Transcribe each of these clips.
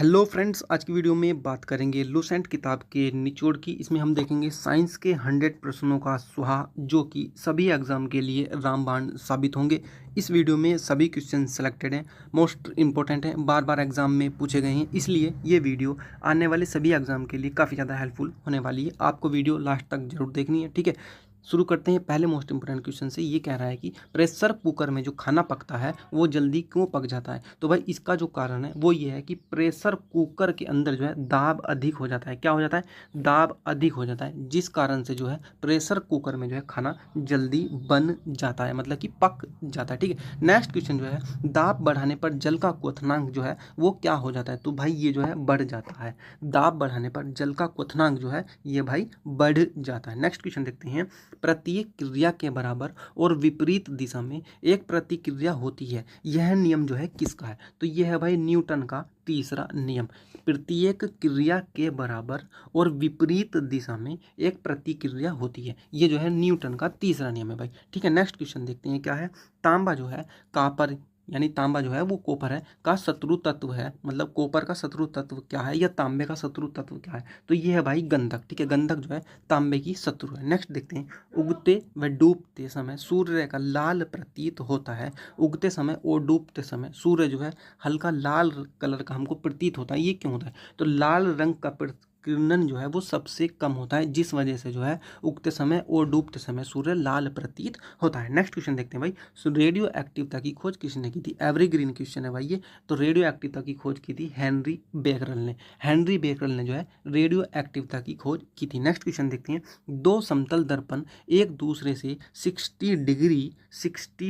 Hello friends, आज की video में बात करेंगे लुसेंट किताब के निचोड़ की। इसमें हम देखेंगे साइंस के 100 प्रश्नों का सुहा, जो कि सभी एग्जाम के लिए रामबाण साबित होंगे। इस वीडियो में सभी क्वेश्चन सेलेक्टेड हैं, मोस्ट इंपॉर्टेंट हैं, बार बार एग्जाम में पूछे गए हैं, इसलिए ये वीडियो आने वाले सभी एग्जाम के लिए काफ़ी ज़्यादा हेल्पफुल होने वाली है। आपको वीडियो लास्ट तक जरूर देखनी है, ठीक है। शुरू करते हैं पहले मोस्ट इंपोर्टेंट क्वेश्चन से। ये कह रहा है कि प्रेशर कुकर में जो खाना पकता है वो जल्दी क्यों पक जाता है। तो भाई इसका जो कारण है वो ये है कि प्रेशर कुकर के अंदर जो है दाब अधिक हो जाता है। क्या हो जाता है? दाब अधिक हो जाता है, जिस कारण से जो है प्रेशर कुकर में जो है खाना जल्दी बन जाता है, मतलब कि पक जाता है, ठीक है। नेक्स्ट क्वेश्चन जो है, दाब बढ़ाने पर जल का क्वथनांक जो है वो क्या हो जाता है। तो भाई ये जो है बढ़ जाता है। दाब बढ़ाने पर जल का क्वथनांक जो है ये भाई बढ़ जाता है। नेक्स्ट क्वेश्चन देखते हैं, प्रत्येक क्रिया के बराबर और विपरीत दिशा में एक प्रतिक्रिया होती है, यह नियम जो है किसका है। तो यह है भाई न्यूटन का तीसरा नियम। प्रत्येक क्रिया के बराबर और विपरीत दिशा में एक प्रतिक्रिया होती है, ये जो है न्यूटन का तीसरा नियम है भाई, ठीक है। नेक्स्ट क्वेश्चन देखते हैं क्या है। तांबा जो है कापर यानी तांबा जो है वो कॉपर है का शत्रु तत्व है, मतलब कॉपर का शत्रु तत्व क्या है या तांबे का शत्रु तत्व क्या है। तो ये है भाई गंधक, ठीक है। गंधक जो है तांबे की शत्रु है। नेक्स्ट देखते हैं, उगते व डूबते समय सूर्य का लाल प्रतीत होता है। उगते समय और डूबते समय सूर्य जो है हल्का लाल कलर का हमको प्रतीत होता है। ये क्यों होता है? तो लाल रंग का किरणन जो है वो सबसे कम होता है, जिस वजह से जो है उगते समय और डूबते समय सूर्य लाल प्रतीत होता है। नेक्स्ट क्वेश्चन देखते हैं भाई, रेडियो एक्टिवता की खोज किसने की थी। एवरीग्रीन क्वेश्चन है भाई ये। तो रेडियो एक्टिवता की खोज की थी हेनरी बेकरल ने। हेनरी बेकरल ने जो है रेडियो एक्टिवता की खोज की थी। नेक्स्ट क्वेश्चन देखते हैं, दो समतल दर्पण एक दूसरे से 60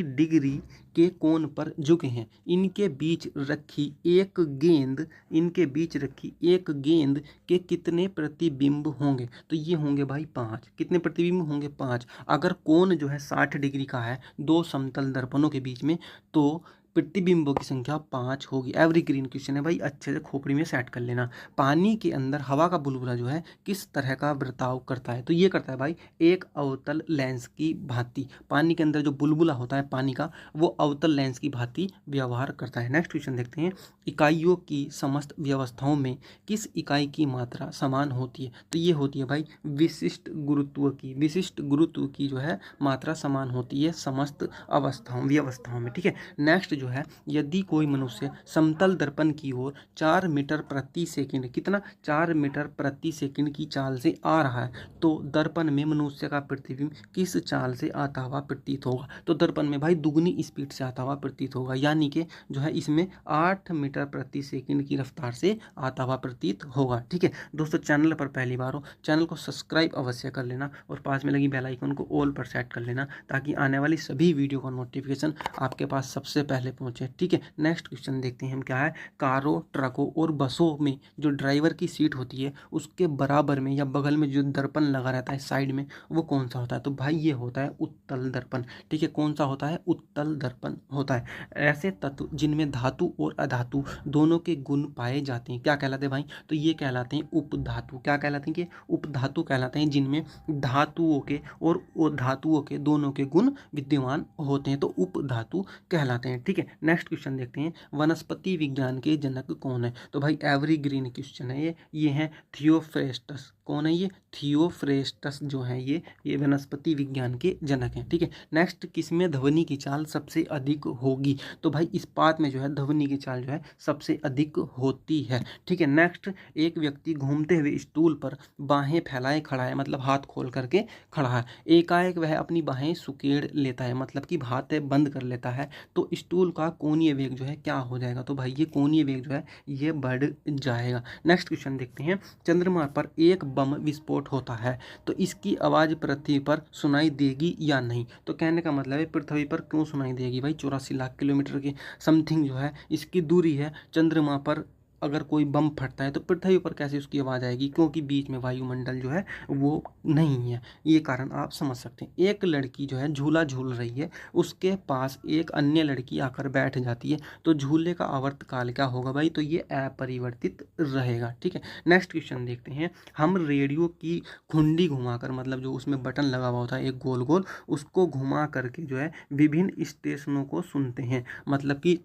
डिग्री के कोण पर झुके हैं। इनके बीच रखी एक गेंद के कितने प्रतिबिंब होंगे। तो ये होंगे भाई 5। कितने प्रतिबिंब होंगे? 5। अगर कोण जो है 60 डिग्री का है दो समतल दर्पणों के बीच में, तो प्रतिबिंबों की संख्या 5 होगी। एवरीग्रीन क्वेश्चन है भाई, अच्छे से खोपड़ी में सेट कर लेना। पानी के अंदर हवा का बुलबुला जो है किस तरह का बर्ताव करता है। तो ये करता है भाई एक अवतल लेंस की भांति। पानी के अंदर जो बुलबुला होता है पानी का, वो अवतल लेंस की भांति व्यवहार करता है। नेक्स्ट क्वेश्चन देखते हैं, इकाइयों की समस्त व्यवस्थाओं में किस इकाई की मात्रा समान होती है। तो ये होती है भाई विशिष्ट गुरुत्व की जो है मात्रा समान होती है समस्त व्यवस्थाओं में, ठीक है। नेक्स्ट जो है, यदि कोई मनुष्य समतल दर्पण की ओर 4 मीटर प्रति सेकंड, कितना 4 मीटर प्रति सेकंड की चाल से आ रहा है, तो दर्पण में मनुष्य का प्रतिबिंब किस चाल से आता हुआ प्रतीत होगा। तो दर्पण में भाई दुगनी स्पीड से आता हुआ प्रतीत होगा, यानी कि जो है इसमें 8 मीटर प्रति सेकंड की रफ्तार से आता हुआ प्रतीत होगा, ठीक है। दोस्तों, चैनल पर पहली बार हो, चैनल को सब्सक्राइब अवश्य कर लेना और पास में लगी बेल आइकन को ऑल पर सेट कर लेना, ताकि आने वाली सभी वीडियो का नोटिफिकेशन आपके पास सबसे पहले पहुंचे, ठीक है। नेक्स्ट क्वेश्चन देखते हैं हम क्या है। कारों, ट्रकों और बसों में जो ड्राइवर की सीट होती है उसके बराबर में या बगल में जो दर्पण लगा रहता है साइड में, वो कौन सा होता है। तो भाई ये होता है उत्तल दर्पण, ठीक है। कौन सा होता है? उत्तल दर्पण होता है। ऐसे तत्व जिनमें धातु और अधातु दोनों के गुण पाए जाते हैं क्या कहलाते हैं भाई? तो ये कहलाते हैं उपधातु। क्या कहलाते हैं? कि उपधातु कहलाते हैं, जिनमें धातुओं के और धातुओं के दोनों के गुण विद्यमान होते हैं, तो उपधातु कहलाते हैं, ठीक है। नेक्स्ट क्वेश्चन देखते हैं, वनस्पति विज्ञान के जनक कौन है। तो भाई एवरीग्रीन क्वेश्चन है ये है थियोफ्रेस्टस। कौन है ये? थियोफ्रेस्टस जो है ये वनस्पति विज्ञान के जनक हैं, ठीक है। नेक्स्ट, किसमें ध्वनि की चाल सबसे अधिक होगी। तो भाई इस्पात में जो है ध्वनि की चाल जो है सबसे अधिक होती है, ठीक है। नेक्स्ट, एक व्यक्ति घूमते हुए स्टूल पर बाहें फैलाए खड़ा है, मतलब हाथ खोल करके खड़ा है। एकाएक वह अपनी बाहें सुकेड़ लेता है, मतलब कि हाथ बंद कर लेता है, तो स्टूल का कोणीय वेग जो है क्या हो जाएगा। तो भाई ये कोणीय वेग जो है ये बढ़ जाएगा। नेक्स्ट क्वेश्चन देखते हैं, चंद्रमा पर एक बम विस्फोट होता है तो इसकी आवाज़ पृथ्वी पर सुनाई देगी या नहीं। तो कहने का मतलब है पृथ्वी पर क्यों सुनाई देगी भाई? 84 लाख किलोमीटर के समथिंग जो है इसकी दूरी है। चंद्रमा पर अगर कोई बम फटता है तो पृथ्वी पर कैसे उसकी आवाज़ आएगी? क्योंकि बीच में वायुमंडल जो है वो नहीं है। ये कारण आप समझ सकते हैं। एक लड़की जो है झूला झूल रही है, उसके पास एक अन्य लड़की आकर बैठ जाती है, तो झूले का आवर्तकाल क्या होगा भाई? तो ये अपरिवर्तित रहेगा, ठीक है। नेक्स्ट क्वेश्चन देखते हैं, हम रेडियो की घुंडी घुमाकर, मतलब जो उसमें बटन लगा हुआ होता है एक गोल गोल, उसको घुमा करके जो है विभिन्न स्टेशनों को सुनते हैं, मतलब कि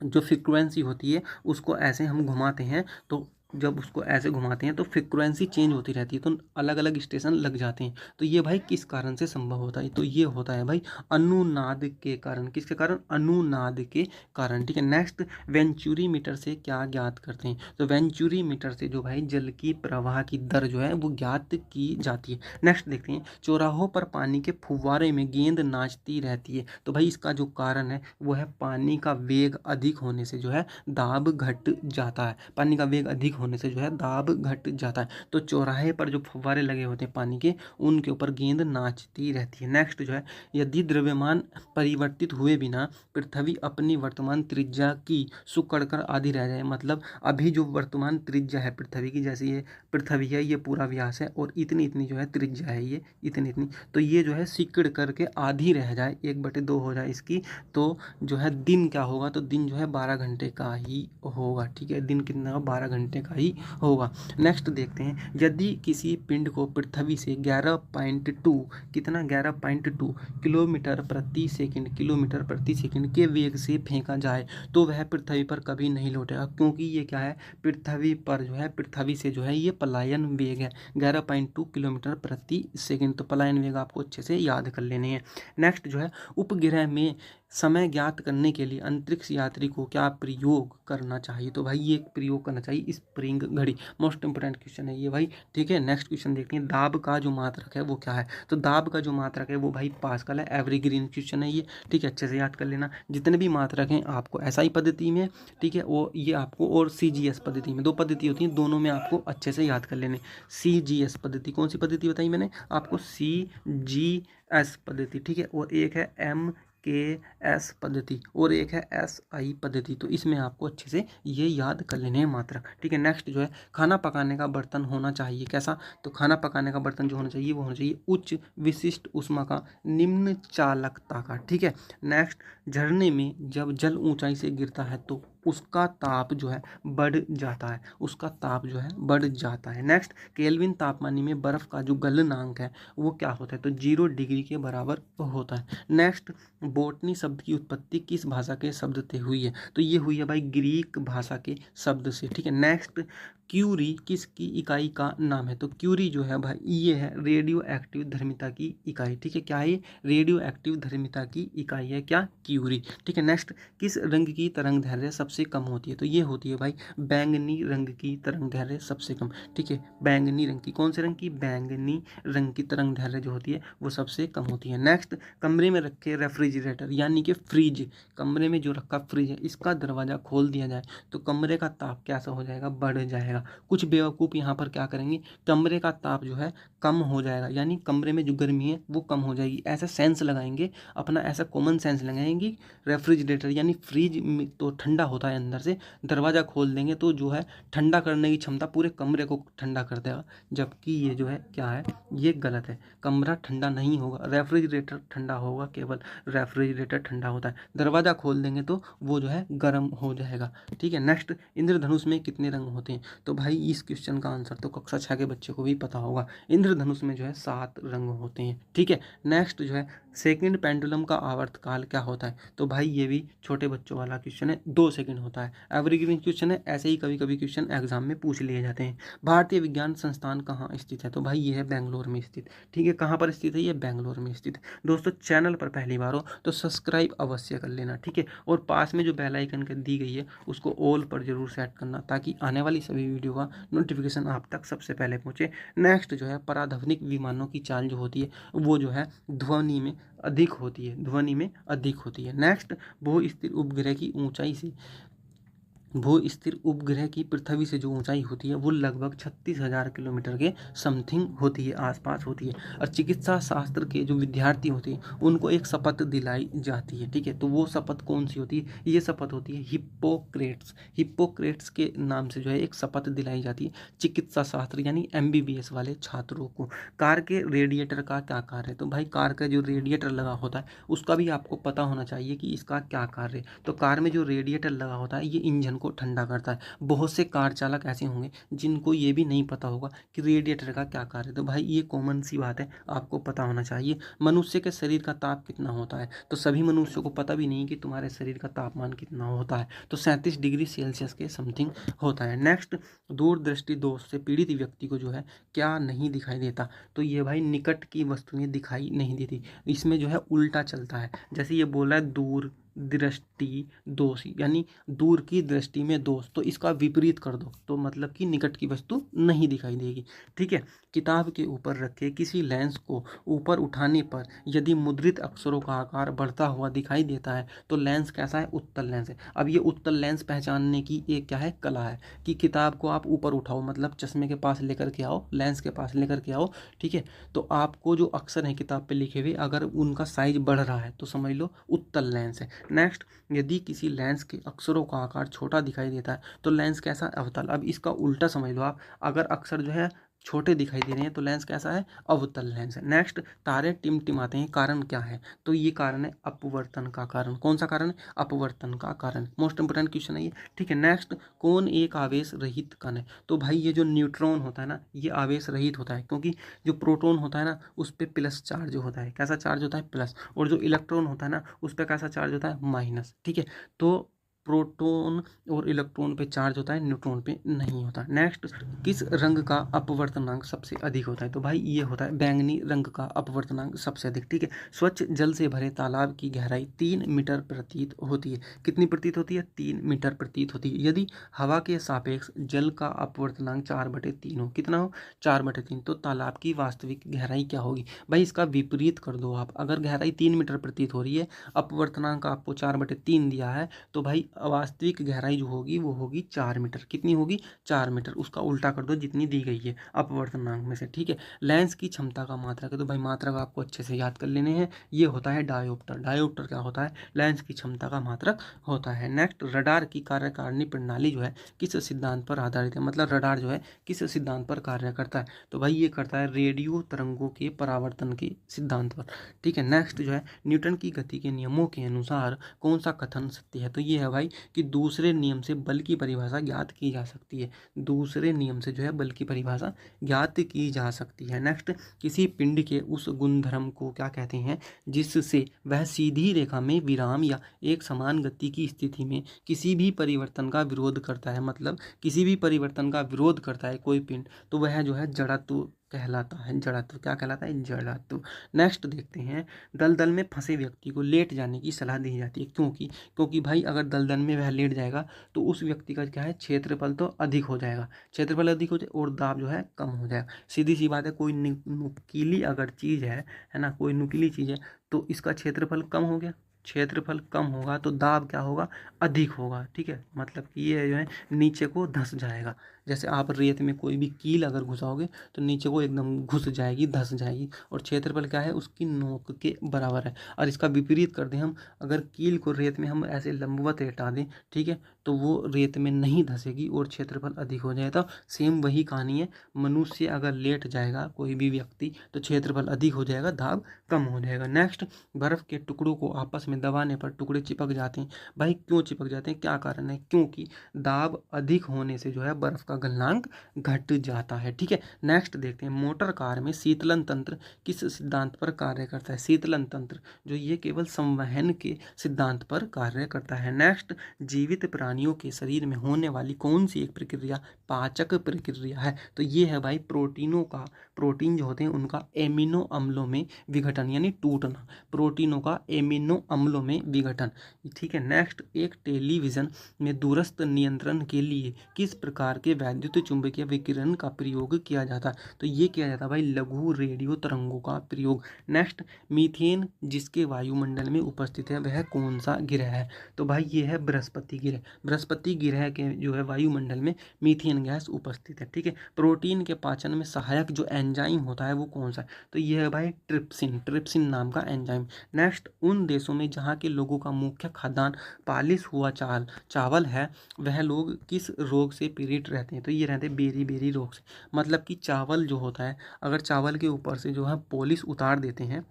जो फ्रीक्वेंसी होती है उसको ऐसे हम घुमाते हैं, तो जब उसको ऐसे घुमाते हैं तो फ्रीक्वेंसी चेंज होती रहती है, तो अलग अलग स्टेशन लग जाते हैं। तो ये भाई किस कारण से संभव होता है? तो ये होता है भाई अनुनाद के कारण। किसके कारण? अनुनाद के कारण। ठीक है, नेक्स्ट, वेंचुरी मीटर से क्या ज्ञात करते हैं? तो वेंचुरी मीटर से जो भाई जल की प्रवाह की दर जो है वो ज्ञात की जाती है। नेक्स्ट देखते हैं, चौराहों पर पानी के फुव्वारे में गेंद नाचती रहती है। तो भाई इसका जो कारण है वो है पानी का वेग अधिक होने से जो है दाब घट जाता है। पानी का वेग अधिक होने से जो है दाब घट जाता है। तो चौराहे पर जो फव्वारे लगे होते हैं पानी के, उनके ऊपर गेंद नाचती रहती है। नेक्स्ट जो है, यदि द्रव्यमान परिवर्तित हुए बिना पृथ्वी अपनी वर्तमान त्रिज्या की सुकड़कर आधी रह जाए, मतलब अभी जो वर्तमान त्रिज्या है पृथ्वी की, जैसे ये पृथ्वी है, ये पूरा व्यास है और इतनी इतनी जो है त्रिज्या है, ये इतनी इतनी, तो ये जो है सिकड़ करके आधी रह जाए, 1/2 हो जाए इसकी, तो जो है दिन क्या होगा? तो दिन जो है 12 घंटे का ही होगा। ठीक है, दिन कितना होगा? 12 घंटे का ही होगा। नेक्स्ट देखते हैं, यदि किसी पिंड को पृथ्वी से 11.2 कितना 11.2 किलोमीटर प्रति सेकंड, किलोमीटर प्रति सेकंड के वेग से फेंका जाए तो वह पृथ्वी पर कभी नहीं लौटेगा, क्योंकि ये क्या है? पृथ्वी पर जो है, पृथ्वी से जो है ये पलायन वेग है 11.2 किलोमीटर प्रति सेकंड। तो पलायन वेग आपको अच्छे से याद कर लेने हैं। नेक्स्ट जो है, उपग्रह में समय ज्ञात करने के लिए अंतरिक्ष यात्री को क्या प्रयोग करना चाहिए? तो भाई ये प्रयोग करना चाहिए स्प्रिंग घड़ी। मोस्ट इंपोर्टेंट क्वेश्चन है ये भाई। ठीक है, नेक्स्ट क्वेश्चन देखते हैं, दाब का जो मात्रक है वो क्या है? तो दाब का जो मात्रक है वो भाई पास्कल है। एवरीग्रीन क्वेश्चन है ये। ठीक है, अच्छे से याद कर लेना। जितने भी मात्रक हैं आपको SI पद्धति में, ठीक है, वो ये आपको, और CGS पद्धति में, 2 पद्धति होती है, दोनों में आपको अच्छे से याद कर लेने। CGS पद्धति, कौन सी पद्धति बताई मैंने आपको? CGS पद्धति। ठीक है, और एक है MKS पद्धति और एक है SI पद्धति। तो इसमें आपको अच्छे से ये याद कर लेने हैं मात्रक। ठीक है, नेक्स्ट जो है, खाना पकाने का बर्तन होना चाहिए कैसा? तो खाना पकाने का बर्तन जो होना चाहिए वो होना चाहिए उच्च विशिष्ट ऊष्मा का, निम्न चालकता का। ठीक है, नेक्स्ट, झरने में जब जल ऊंचाई से गिरता है तो उसका ताप जो है बढ़ जाता है, उसका ताप जो है बढ़ जाता है। नेक्स्ट, केल्विन तापमानी में बर्फ का जो गलनांक है वो क्या होता है? तो 0 डिग्री के बराबर होता है। नेक्स्ट, बोटनी शब्द की उत्पत्ति किस भाषा के शब्द से हुई है? तो ये हुई है भाई ग्रीक भाषा के शब्द से। ठीक है, नेक्स्ट, क्यूरी किसकी इकाई का नाम है? तो क्यूरी जो है भाई ये है रेडियो एक्टिव धर्मिता की इकाई। ठीक है, क्या है ये? रेडियो एक्टिव धर्मिता की इकाई है क्या? क्यूरी। ठीक है, नेक्स्ट, किस रंग की तरंग दैर्घ्य सबसे कम होती है? तो ये होती है भाई बैंगनी रंग की तरंग दैर्घ्य सबसे कम। ठीक है, बैंगनी रंग की, कौन से रंग की? बैंगनी रंग की तरंग दैर्घ्य जो होती है वो सबसे कम होती है। नेक्स्ट, कमरे में रखे रेफ्रिजरेटर यानी कि फ्रिज, कमरे में जो रखा फ्रिज है इसका दरवाजा खोल दिया जाए तो कमरे का ताप कैसा हो जाएगा? बढ़ जाएगा। कुछ बेवकूफ़ यहाँ पर क्या करेंगे, कमरे का ताप जो है कम हो जाएगा, यानी कमरे में जो गर्मी है वो कम हो जाएगी, ऐसा सेंस लगाएंगे, अपना ऐसा कॉमन सेंस लगाएंगे। रेफ्रिजरेटर यानी फ्रिज में तो ठंडा होता है अंदर से, दरवाज़ा खोल देंगे तो जो है ठंडा करने की क्षमता पूरे कमरे को ठंडा कर देगा, जबकि ये जो है क्या है? ये गलत है। कमरा ठंडा नहीं होगा, रेफ्रिजरेटर ठंडा होगा, केवल रेफ्रिजरेटर ठंडा होता है। दरवाज़ा खोल देंगे तो वो जो है गर्म हो जाएगा। ठीक है, नेक्स्ट, इंद्रधनुष में कितने रंग होते हैं? तो भाई इस क्वेश्चन का आंसर तो कक्षा 6 के बच्चे को भी पता होगा। इंद्रधनुष में जो है 7 रंग होते हैं। ठीक है, नेक्स्ट जो है, सेकंड पेंडुलम का आवर्तकाल क्या होता है? तो भाई ये भी छोटे बच्चों वाला क्वेश्चन है, 2 सेकंड होता है। एवरीग्रीन क्वेश्चन है, ऐसे ही कभी कभी क्वेश्चन एग्जाम में पूछ लिए जाते हैं। भारतीय विज्ञान संस्थान कहाँ स्थित है? तो भाई ये है बेंगलोर में स्थित। ठीक है, कहाँ पर स्थित है? ये बेंगलोर में स्थित है। दोस्तों, चैनल पर पहली बार हो तो सब्सक्राइब अवश्य कर लेना। ठीक है, और पास में जो बेल आइकन दी गई है उसको ऑल पर जरूर सेट करना, ताकि आने वाली सभी वीडियो का नोटिफिकेशन आप तक सबसे पहले पहुंचे। नेक्स्ट जो है, पराध्वनिक विमानों की चाल जो होती है वो जो है ध्वनि में अधिक होती है, ध्वनि में अधिक होती है। नेक्स्ट, भू स्थिर उपग्रह की ऊंचाई से, भू स्थिर उपग्रह की पृथ्वी से जो ऊंचाई होती है वो लगभग 36,000 किलोमीटर के समथिंग होती है, आसपास होती है। और चिकित्सा शास्त्र के जो विद्यार्थी होते हैं उनको एक शपथ दिलाई जाती है। ठीक है, तो वो शपथ कौन सी होती है? ये शपथ होती है हिप्पोक्रेट्स। हिप्पोक्रेट्स के नाम से जो है एक शपथ दिलाई जाती है चिकित्सा शास्त्र यानी MBBS वाले छात्रों को। कार के रेडिएटर का क्या कार्य है? तो भाई कार का जो रेडिएटर लगा होता है उसका भी आपको पता होना चाहिए कि इसका क्या कार्य है। तो कार में जो रेडिएटर लगा होता है ये इंजन को ठंडा करता है। बहुत से कार चालक ऐसे होंगे जिनको ये भी नहीं पता होगा कि रेडिएटर का क्या कार्य है। तो भाई ये कॉमन सी बात है, आपको पता होना चाहिए। मनुष्य के शरीर का ताप कितना होता है, तो सभी मनुष्यों को पता भी नहीं कि तुम्हारे शरीर का तापमान कितना होता है, तो 37 डिग्री सेल्सियस के समथिंग होता है। नेक्स्ट, दूरदृष्टि दोष से पीड़ित व्यक्ति को जो है क्या नहीं दिखाई देता, तो ये भाई निकट की वस्तुएं दिखाई नहीं देती। इसमें जो है उल्टा चलता है, जैसे ये बोला है दूर दृष्टि दोष, यानी दूर की दृष्टि में दोष, तो इसका विपरीत कर दो तो मतलब कि निकट की वस्तु नहीं दिखाई देगी। ठीक है। किताब के ऊपर रखे किसी लेंस को ऊपर उठाने पर यदि मुद्रित अक्षरों का आकार बढ़ता हुआ दिखाई देता है तो लेंस कैसा है, उत्तल लेंस है। अब ये उत्तल लेंस पहचानने की एक क्या है, कला है कि किताब को आप ऊपर उठाओ, मतलब चश्मे के पास लेकर के आओ, लेंस के पास लेकर के आओ, ठीक है, तो आपको जो अक्षर हैं किताब पे लिखे हुए अगर उनका साइज बढ़ रहा है तो समझ लो उत्तल लेंस है। नेक्स्ट, यदि किसी लेंस के अक्षरों का आकार छोटा दिखाई देता है तो लेंस कैसा, अवतल। अब इसका उल्टा समझ लो आप, अगर अक्षर जो है छोटे दिखाई दे रहे हैं तो लेंस कैसा है, अवतल लेंस है। नेक्स्ट, तारे टिमटिमाते हैं, कारण क्या है, तो ये कारण है अपवर्तन का कारण। कौन सा कारण है, अपवर्तन का कारण। मोस्ट इंपोर्टेंट क्वेश्चन है ये। ठीक है। नेक्स्ट, कौन एक आवेश रहित कण है, तो भाई ये जो न्यूट्रॉन होता है ना ये आवेश रहित होता है, क्योंकि जो प्रोटॉन होता है ना उस पर प्लस चार्ज होता है, कैसा चार्ज होता है, प्लस, और जो इलेक्ट्रॉन होता है ना उस पर कैसा चार्ज होता है, माइनस। ठीक है। तो प्रोटॉन और इलेक्ट्रॉन पे चार्ज होता है, न्यूट्रॉन पे नहीं होता। नेक्स्ट, किस रंग का अपवर्तनांक सबसे अधिक होता है, तो भाई ये होता है बैंगनी रंग का अपवर्तनांक सबसे अधिक। ठीक है। स्वच्छ जल से भरे तालाब की गहराई 3 मीटर प्रतीत होती है, कितनी प्रतीत होती है, 3 मीटर प्रतीत होती है। यदि हवा के सापेक्ष जल का अपवर्तनांक 4/3 हो, कितना हो, 4/3, तो तालाब की वास्तविक गहराई क्या होगी, भाई इसका विपरीत कर दो आप। अगर गहराई 3 मीटर प्रतीत हो रही है, अपवर्तनांक आपको 4/3 दिया है, तो भाई वास्तविक गहराई जो होगी वो होगी 4 मीटर। कितनी होगी, 4 मीटर। उसका उल्टा कर दो जितनी दी गई है अपवर्तनांक में से। ठीक है। लेंस की क्षमता का मात्रक है, तो भाई मात्रक आपको अच्छे से याद कर लेने हैं, ये होता है डायोप्टर। डायोप्टर क्या होता है, लेंस की क्षमता का मात्रक होता है। नेक्स्ट, रडार की कार्यकारिणी प्रणाली जो है किस सिद्धांत पर आधारित है, मतलब रडार जो है किस सिद्धांत पर कार्य करता है, तो भाई ये करता है रेडियो तरंगों के परावर्तन के सिद्धांत पर। ठीक है। नेक्स्ट जो है, न्यूटन की गति के नियमों के अनुसार कौन सा कथन सत्य है, तो ये है भाई कि दूसरे नियम से बल की परिभाषा ज्ञात की जा सकती है। दूसरे नियम से जो है बल की परिभाषा ज्ञात की जा सकती है। नेक्स्ट, किसी पिंड के उस गुणधर्म को क्या कहते हैं जिससे वह सीधी रेखा में विराम या एक समान गति की स्थिति में किसी भी परिवर्तन का विरोध करता है, मतलब किसी भी परिवर्तन का विरोध करता है कोई पिंड, तो वह जो है जड़त्व कहलाता है। जड़त्व क्या कहलाता है, जड़त्व। नेक्स्ट देखते हैं, दलदल में फंसे व्यक्ति को लेट जाने की सलाह दी जाती है, क्योंकि भाई अगर दलदल में वह लेट जाएगा तो उस व्यक्ति का क्या है, क्षेत्रफल तो अधिक हो जाएगा, क्षेत्रफल अधिक हो जाए और दाब जो है कम हो जाएगा। सीधी सी बात है, कोई नुकीली अगर चीज़ है ना, कोई नुकीली चीज़ है तो इसका क्षेत्रफल कम हो गया, क्षेत्रफल कम होगा तो दाब क्या होगा, अधिक होगा। ठीक है। मतलब कि ये जो है नीचे को धंस जाएगा, जैसे आप रेत में कोई भी कील अगर घुसाओगे तो नीचे को एकदम घुस जाएगी, धंस जाएगी, और क्षेत्रफल क्या है, उसकी नोक के बराबर है। और इसका विपरीत कर दें हम, अगर कील को रेत में हम ऐसे लंबवत लेटा दें, ठीक है, तो वो रेत में नहीं धंसेगी और क्षेत्रफल अधिक हो जाएगा। सेम वही कहानी है, मनुष्य अगर लेट जाएगा कोई भी व्यक्ति तो क्षेत्रफल अधिक हो जाएगा, दाब कम हो जाएगा। नेक्स्ट, बर्फ के टुकड़ों को आपस में दबाने पर टुकड़े चिपक जाते हैं, भाई क्यों चिपक जाते हैं, क्या कारण है, क्योंकि दाब अधिक होने से जो है बर्फ का गलनांक घट जाता है। ठीक है। नेक्स्ट देखते हैं, मोटर कार में शीतलन तंत्र किस सिद्धांत पर कार्य करता है, शीतलन तंत्र जो ये केवल संवहन के सिद्धांत पर कार्य करता है। नेक्स्ट, जीवित प्राणियों के शरीर में होने वाली कौन सी एक प्रक्रिया पाचक प्रक्रिया है, तो ये है भाई प्रोटीनों का, प्रोटीन जो होते हैं उनका एमिनो अम्लों में विघटन, यानी टूटना, प्रोटीनों का एमिनो अम्लों में विघटन। ठीक है। नेक्स्ट, एक टेलीविजन में दूरस्थ नियंत्रण के लिए किस प्रकार के वैद्युत चुंबकीय विकिरण का प्रयोग किया जाता है, तो ये किया जाता है भाई लघु रेडियो तरंगों का प्रयोग। नेक्स्ट, मीथेन जिसके वायुमंडल में उपस्थित है वह कौन सा ग्रह है, तो भाई ये है बृहस्पति ग्रह। बृहस्पति ग्रह के जो है वायुमंडल में मीथेन गैस उपस्थित है। ठीक है। प्रोटीन के पाचन में सहायक जो एंजाइम होता है वो कौन सा है, तो ये है भाई ट्रिप्सिन, ट्रिप्सिन नाम का एंजाइम। नेक्स्ट, उन देशों में जहाँ के लोगों का मुख्य खाद्यान्न पालिश हुआ चावल है वह लोग किस रोग से पीड़ित रहते हैं, तो ये रहते हैं बेरी बेरी रोग से। मतलब कि चावल जो होता है, अगर चावल के ऊपर से जो है पॉलिश उतार देते हैं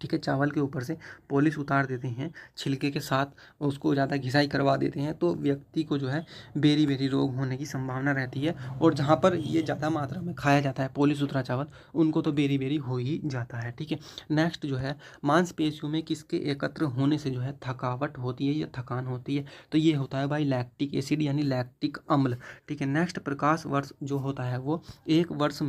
ठीक है, चावल के ऊपर से पॉलिश उतार देते हैं छिलके के साथ, उसको ज़्यादा घिसाई करवा देते हैं तो व्यक्ति को जो है बेरी बेरी रोग होने की संभावना रहती है। और जहाँ पर ये ज़्यादा मात्रा में खाया जाता है पॉलिश उतरा चावल, उनको तो बेरी बेरी हो ही जाता है। ठीक है, नेक्स्ट जो है मांसपेशियों में किसके एकत्र होने से जो है थकावट होती है या थकान होती है, तो ये होता है भाई लैक्टिक एसिड यानी लैक्टिक अम्ल। ठीक है, नेक्स्ट प्रकाश वर्ष जो होता है वो एक वर्ष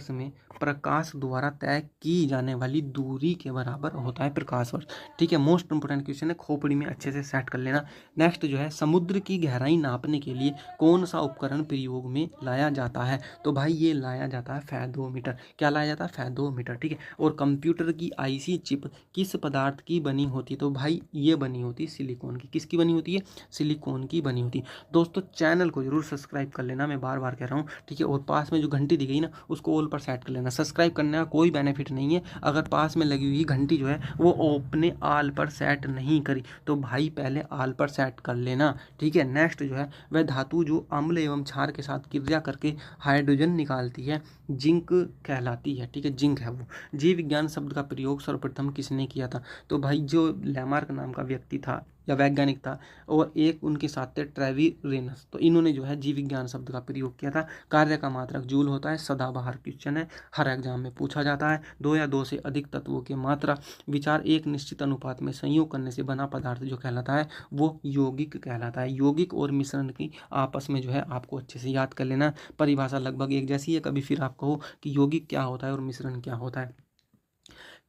में प्रकाश द्वारा तय की जाने वाली दूरी के बराबर होता है प्रकाश वर्ष। ठीक है, मोस्ट इंपोर्टेंट क्वेश्चन है, खोपड़ी में अच्छे से सेट कर लेना। नेक्स्ट जो है समुद्र की गहराई नापने के लिए कौन सा उपकरण प्रयोग में लाया जाता है, तो भाई ये लाया जाता है फैदोमीटर। क्या लाया जाता है? फैदोमीटर। ठीक है, और कंप्यूटर की आईसी चिप किस पदार्थ की बनी होती है, तो भाई ये बनी होती है सिलिकॉन की। किसकी बनी होती है? सिलिकॉन की बनी होती है। दोस्तों चैनल को जरूर सब्सक्राइब कर लेना, मैं बार बार कह रहा हूँ। ठीक है, और पास में जो घंटी दी गई ना उसको ऑल पर सेट कर लेना। सब्सक्राइब करने का कोई बेनिफिट नहीं है अगर पास में लगी हुई घंटी जो है वो अपने आल पर सेट नहीं करी, तो भाई पहले आल पर सेट कर लेना। ठीक है, नेक्स्ट जो है वह धातु जो अम्ल एवं क्षार के साथ क्रिया करके हाइड्रोजन निकालती है जिंक कहलाती है। ठीक है, जिंक है वो। जीव विज्ञान शब्द का प्रयोग सर्वप्रथम किसने किया था, तो भाई जो लैमार्क नाम का व्यक्ति था या वैज्ञानिक था, और एक उनके साथ थे ट्रेविरेनस, तो इन्होंने जो है जीव विज्ञान शब्द का प्रयोग किया था। कार्य का मात्रक जूल होता है, सदाबहार क्वेश्चन है, हर एग्जाम में पूछा जाता है। दो या दो से अधिक तत्वों की मात्रा विचार एक निश्चित अनुपात में संयोग करने से बना पदार्थ जो कहलाता है वो यौगिक कहलाता है। यौगिक और मिश्रण की आपस में जो है आपको अच्छे से याद कर लेना, परिभाषा लगभग एक जैसी है। कभी फिर आप कहो कि यौगिक क्या होता है और मिश्रण क्या होता है।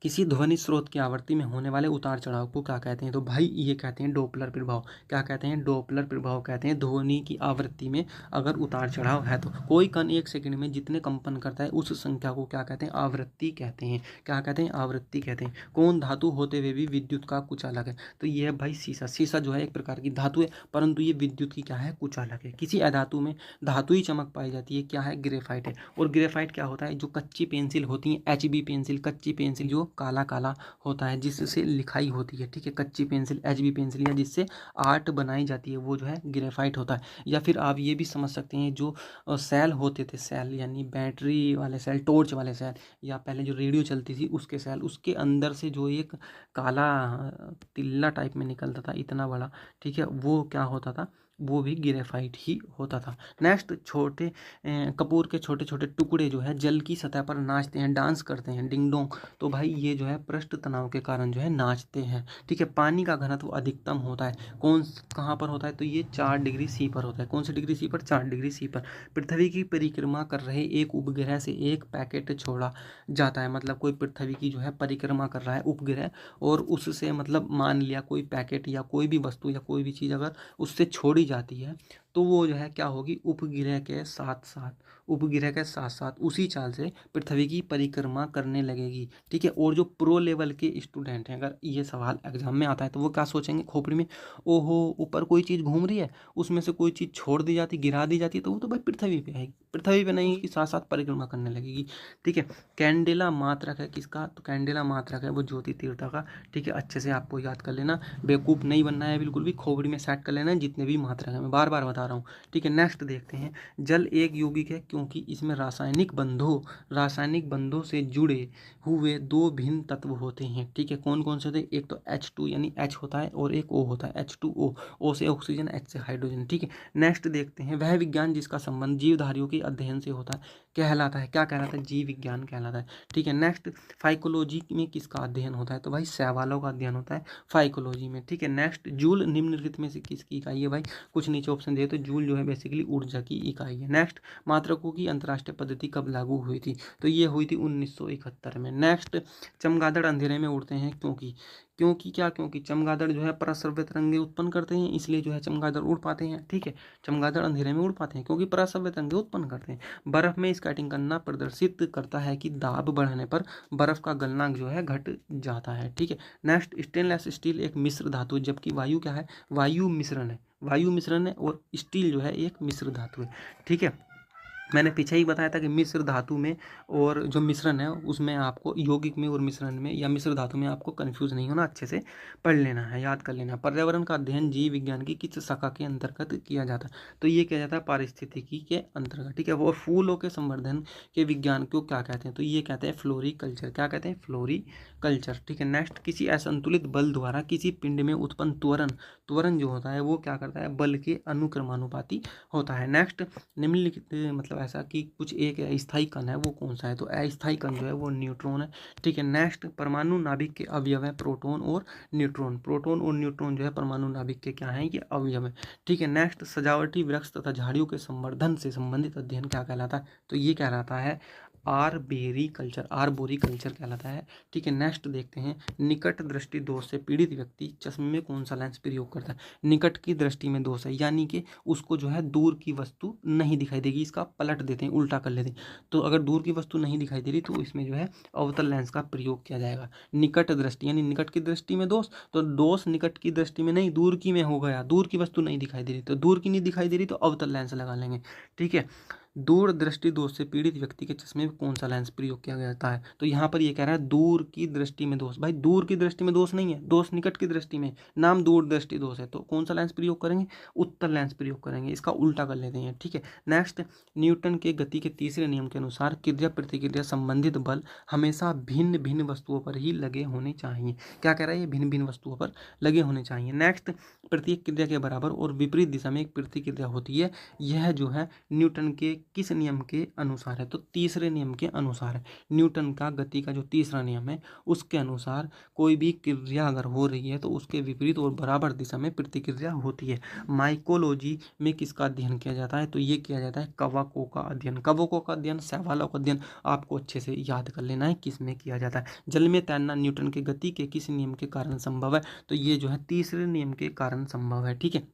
किसी ध्वनि स्रोत की आवृत्ति में होने वाले उतार चढ़ाव को क्या कहते हैं, तो भाई ये कहते हैं डोपलर प्रभाव। क्या कहते हैं? डोपलर प्रभाव कहते हैं ध्वनि की आवृत्ति में अगर उतार चढ़ाव है तो। कोई कण एक सेकंड में जितने कंपन करता है उस संख्या को क्या कहते हैं? आवृत्ति कहते हैं। क्या कहते हैं? आवृत्ति कहते हैं। कौन धातु होते हुए भी विद्युत का कुचालक है, तो ये है भाई शीशा। शीशा जो है एक प्रकार की धातु है परंतु ये विद्युत की क्या है? कुचालक है। किसी अधातु में धातु ही चमक पाई जाती है, क्या है? ग्रेफाइट है। और ग्रेफाइट क्या होता है? जो कच्ची पेंसिल होती है, HB पेंसिल, कच्ची पेंसिल जो काला काला होता है जिससे लिखाई होती है। ठीक है, कच्ची पेंसिल, HB पेंसिल या जिससे आर्ट बनाई जाती है वो जो है ग्रेफाइट होता है। या फिर आप ये भी समझ सकते हैं जो सेल होते थे, सेल यानी बैटरी वाले सेल, टॉर्च वाले सेल, या पहले जो रेडियो चलती थी उसके सेल, उसके अंदर से जो एक काला तिल्ला टाइप में निकलता था इतना बड़ा, ठीक है, वो क्या होता था? वो भी ग्रेफाइट ही होता था। नेक्स्ट, छोटे कपूर के छोटे छोटे टुकड़े जो है जल की सतह पर नाचते हैं, डांस करते हैं, डिंग डोंग, तो भाई ये जो है पृष्ठ तनाव के कारण जो है नाचते हैं। ठीक है, पानी का घनत्व अधिकतम होता है कहाँ पर होता है, तो ये 4 डिग्री सी पर होता है। कौन सी डिग्री सी पर? 4 डिग्री सी पर। पृथ्वी की परिक्रमा कर रहे एक उपग्रह से एक पैकेट छोड़ा जाता है, मतलब कोई पृथ्वी की जो है परिक्रमा कर रहा है उपग्रह, और उससे मतलब मान लिया कोई पैकेट या कोई भी वस्तु या कोई भी चीज़ अगर उससे छोड़ी जाती है तो वो जो है क्या होगी? उपग्रह के साथ साथ उसी चाल से पृथ्वी की परिक्रमा करने लगेगी। ठीक है, और जो प्रो लेवल के स्टूडेंट हैं अगर ये सवाल एग्जाम में आता है तो वो क्या सोचेंगे खोपड़ी में? ओहो, ऊपर कोई चीज़ घूम रही है, उसमें से कोई चीज़ छोड़ दी जाती, गिरा दी जाती है, तो वो तो भाई पृथ्वी पे आएगी, पृथ्वी पे नहीं, साथ साथ परिक्रमा करने लगेगी। ठीक है, कैंडेला मात्रक है किसका? तो कैंडेला मात्रक है वो ज्योति तीव्रता का। ठीक है, अच्छे से आपको याद कर लेना, बेवकूफ़ नहीं बनना है बिल्कुल भी, खोपड़ी में सेट कर लेना है जितने भी मात्रक है, मैं बार बार बता रहा हूँ। ठीक है, नेक्स्ट देखते हैं। जल एक यौगिक है क्योंकि इसमें रासायनिक बंधों से जुड़े हुए 2 भिन्न तत्व होते हैं। ठीक है, कौन कौन से होते हैं? एक तो H2 यानी H होता है और एक O होता है, H2O, O से ऑक्सीजन, H से हाइड्रोजन। ठीक है, नेक्स्ट देखते हैं। वह विज्ञान जिसका संबंध जीवधारियों के अध्ययन से होता है कहलाता है, क्या कहलाता है? जीव विज्ञान कहलाता है। ठीक है, नेक्स्ट, फाइकोलॉजी में किसका अध्ययन होता है, तो भाई शैवालों का अध्ययन होता है फाइकोलॉजी में। ठीक है, नेक्स्ट, जूल निम्नलिखित में से किसकी इकाई है भाई? कुछ नीचे ऑप्शन दिए, तो जूल जो है बेसिकली ऊर्जा की इकाई है। नेक्स्ट, मात्रकों की अंतर्राष्ट्रीय पद्धति कब लागू हुई थी, तो ये हुई थी 1971 में। नेक्स्ट, चमगादड़ अंधेरे में उड़ते हैं क्योंकि चमगादड़ जो है पराश्रव्य तरंगे उत्पन्न करते हैं, इसलिए जो है चमगादड़ उड़ पाते हैं। ठीक है, चमगादड़ अंधेरे में उड़ पाते हैं क्योंकि पराश्रव्य तरंगे उत्पन्न करते हैं। बर्फ में स्केटिंग करना प्रदर्शित करता है कि दाब बढ़ने पर बर्फ का गलनांक जो है घट जाता है। ठीक है, नेक्स्ट, स्टेनलेस स्टील एक मिश्र धातु है जबकि वायु क्या है? वायु मिश्रण है और स्टील जो है एक मिश्र धातु है। ठीक है, मैंने पीछे ही बताया था कि मिश्र धातु में और जो मिश्रण है उसमें आपको यौगिक में और मिश्रण में या मिश्र धातु में आपको कंफ्यूज नहीं होना, अच्छे से पढ़ लेना है, याद कर लेना है। पर्यावरण का अध्ययन जीव विज्ञान की किस शाखा के अंतर्गत किया जाता है? तो ये किया जाता है पारिस्थितिकी के अंतर्गत, ठीक है। वो फूलों के संवर्धन के विज्ञान को क्या कहते हैं? तो ये कहते हैं फ्लोरिकल्चर। क्या कहते हैं? फ्लोरिकल्चर, ठीक है। नेक्स्ट, किसी असंतुलित बल द्वारा किसी पिंड में उत्पन्न त्वरण, त्वरण जो होता है वो क्या करता है? बल के अनुक्रमानुपाती होता है। नेक्स्ट, निम्नलिखित मतलब ऐसा कि कुछ एक स्थायी कण है, वो कौन सा है? तो अस्थायी कण जो है वो न्यूट्रॉन है, ठीक है। नेक्स्ट, परमाणु नाभिक के अवयव है प्रोटॉन और न्यूट्रॉन। प्रोटॉन और न्यूट्रॉन जो है परमाणु नाभिक के क्या है? ये अवयव है, ठीक है। नेक्स्ट, सजावटी वृक्ष तथा झाड़ियों के संवर्धन से संबंधित अध्ययन क्या कहलाता है? तो ये कहलाता है आर्बोरिकल्चर, आर्बोरिकल्चर कहलाता है, ठीक है। नेक्स्ट देखते हैं, निकट दृष्टि दोष से पीड़ित व्यक्ति चश्मे में कौन सा लेंस प्रयोग करता है? निकट की दृष्टि में दोष है, यानी कि उसको जो है दूर की वस्तु नहीं दिखाई देगी। इसका पलट देते हैं, उल्टा कर लेते हैं। तो अगर दूर की वस्तु नहीं दिखाई दे रही तो इसमें जो है अवतल लेंस का प्रयोग किया जाएगा। निकट दृष्टि यानी निकट की दृष्टि में दोष, तो दोष निकट की दृष्टि में नहीं, दूर की में हो गया। दूर की वस्तु नहीं दिखाई दे रही, तो दूर की नहीं दिखाई दे रही तो अवतल लेंस लगा लेंगे, ठीक है। दूर दृष्टि दोष से पीड़ित व्यक्ति के चश्मे में कौन सा लेंस प्रयोग किया जाता है? तो यहाँ पर ये कह रहा है दूर की दृष्टि में दोष। भाई दूर की दृष्टि में दोष नहीं है, दोष निकट की दृष्टि में, नाम दूर दृष्टि दोष है, तो कौन सा लेंस प्रयोग करेंगे? उत्तल लेंस प्रयोग करेंगे। इसका उल्टा कर लेते हैं, ठीक है। नेक्स्ट, न्यूटन के गति के तीसरे नियम के अनुसार क्रिया प्रतिक्रिया संबंधित बल हमेशा भिन्न भिन्न वस्तुओं पर ही लगे होने चाहिए। क्या कह रहा है? ये भिन्न भिन्न वस्तुओं पर लगे होने चाहिए। नेक्स्ट, प्रत्येक क्रिया के बराबर और विपरीत दिशा में एक प्रतिक्रिया होती है, यह जो है न्यूटन के किस नियम के अनुसार है? तो तीसरे नियम के अनुसार है। न्यूटन का गति का जो तीसरा नियम है उसके अनुसार कोई भी क्रिया अगर हो रही है तो उसके विपरीत और बराबर दिशा में प्रतिक्रिया होती है। माइकोलॉजी में किसका अध्ययन किया जाता है? तो ये किया जाता है कवकों का अध्ययन। कवकों का अध्ययन, शैवालों का अध्ययन आपको अच्छे से याद कर लेना है किस में किया जाता है। जल में तैरना न्यूटन के गति के किस नियम के कारण संभव है? तो ये जो है तीसरे नियम के कारण संभव है, ठीक है।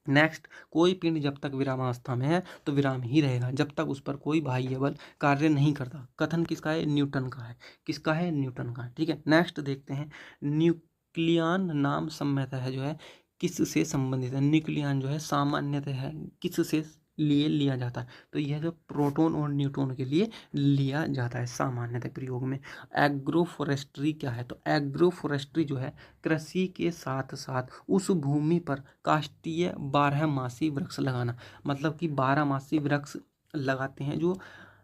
नेक्स्ट, कोई पिंड जब तक विरामावस्था में है तो विराम ही रहेगा जब तक उस पर कोई बाह्य बल कार्य नहीं करता। कथन किसका है? न्यूटन का है। किसका है? न्यूटन का, ठीक है। नेक्स्ट देखते हैं, न्यूक्लियन नाम सामान्यतः है जो है किससे संबंधित है? न्यूक्लियन जो है सामान्यतः है किससे लिए लिया जाता है? तो यह जो प्रोटॉन और न्यूट्रॉन के लिए लिया जाता है सामान्यतः प्रयोग में। एग्रोफोरेस्ट्री क्या है? तो एग्रोफोरेस्ट्री जो है कृषि के साथ साथ उस भूमि पर काष्ठीय बारहमासी वृक्ष लगाना, मतलब कि बारहमासी वृक्ष लगाते हैं जो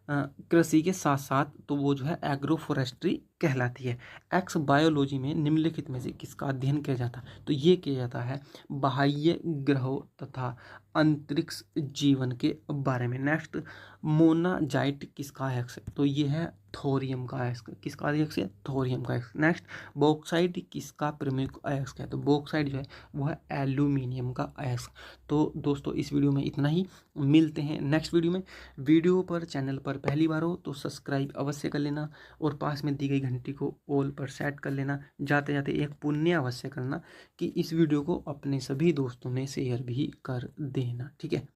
कृषि के साथ साथ, तो वो जो है एग्रोफोरेस्ट्री कहलाती है। एक्स बायोलॉजी में निम्नलिखित में से किसका अध्ययन किया जाता है? तो ये किया जाता है बाह्य ग्रहों तथा अंतरिक्ष जीवन के बारे में। नेक्स्ट, मोनाजाइट किसका एक्स है? तो ये है थोरियम का एक्स। किसका एक्स है? थोरियम का एक्स। नेक्स्ट, बॉक्साइट किसका प्रमुख अयस्क है? तो बॉक्साइट जो है वो है एल्यूमिनियम का अयस्क। तो दोस्तों इस वीडियो में इतना ही, मिलते हैं नेक्स्ट वीडियो में। वीडियो पर चैनल पर पहली बार हो तो सब्सक्राइब अवश्य कर लेना और पास में दी गई घंटी को ऑल पर सेट कर लेना। जाते जाते एक पुण्य अवश्य करना कि इस वीडियो को अपने सभी दोस्तों में शेयर भी कर देना, ठीक है।